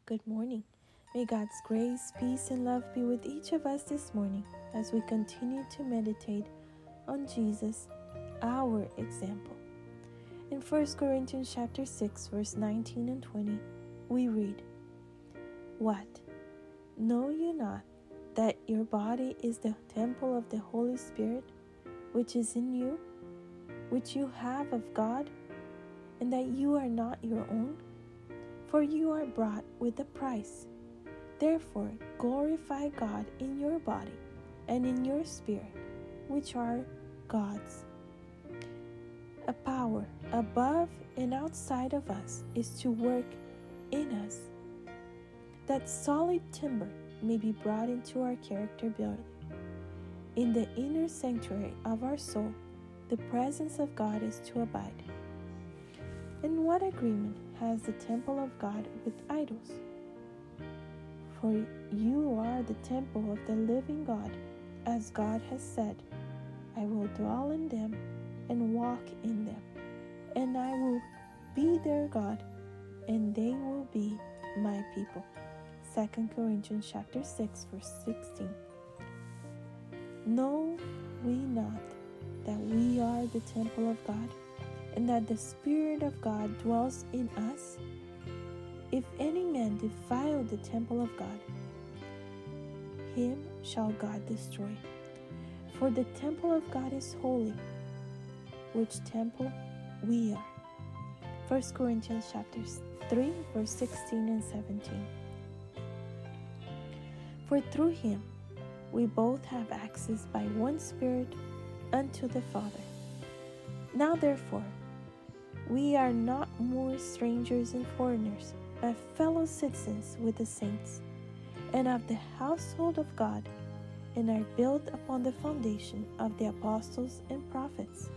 Good morning. May God's grace, peace, and love be with each of us this morning as we continue to meditate on Jesus, our example. In 1 Corinthians chapter 6, verse 19 and 20, we read, "What? Know you not that your body is the temple of the Holy Spirit, which is in you, which you have of God, and that you are not your own? For you are bought with a price. Therefore glorify God in your body and in your spirit, which are God's." A power above and outside of us is to work in us, that solid timber may be brought into our character building. In the inner sanctuary of our soul, the presence of God is to abide. And what agreement has the temple of God with idols? For you are the temple of the living God, as God has said, "I will dwell in them and walk in them, and I will be their God, and they will be my people." 2 Corinthians chapter 6, verse 16. Know we not that we are the temple of God, and that the Spirit of God dwells in us? If any man defile the temple of God, him shall God destroy. For the temple of God is holy, which temple we are. 1 Corinthians chapter 3, verse 16 and 17. For through him we both have access by one Spirit unto the Father. Now therefore, we are not more strangers and foreigners, but fellow citizens with the saints, and of the household of God, and are built upon the foundation of the apostles and prophets,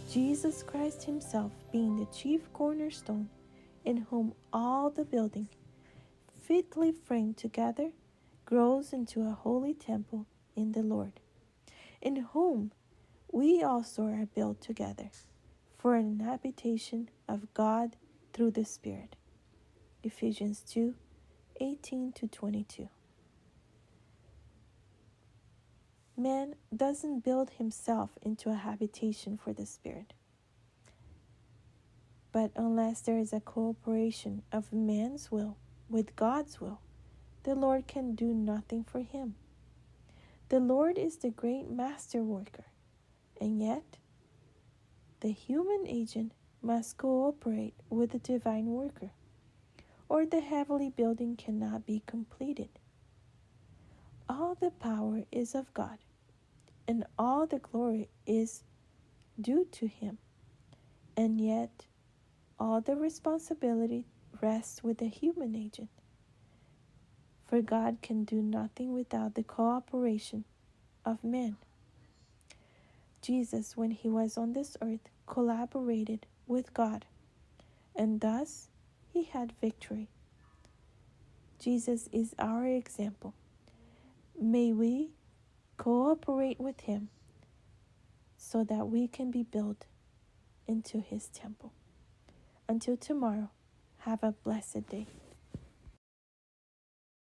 Jesus Christ himself being the chief cornerstone, in whom all the building, fitly framed together, grows into a holy temple in the Lord, in whom we also are built together for an habitation of God through the Spirit. Ephesians 2, 18-22. Man doesn't build himself into a habitation for the Spirit. But unless there is a cooperation of man's will with God's will, the Lord can do nothing for him. The Lord is the great master worker, and yet the human agent must cooperate with the divine worker, or the heavenly building cannot be completed. All the power is of God, and all the glory is due to him, and yet all the responsibility rests with the human agent. For God can do nothing without the cooperation of men. Jesus, when he was on this earth, collaborated with God, and thus he had victory. Jesus is our example. May we cooperate with him so that we can be built into his temple. Until tomorrow, have a blessed day.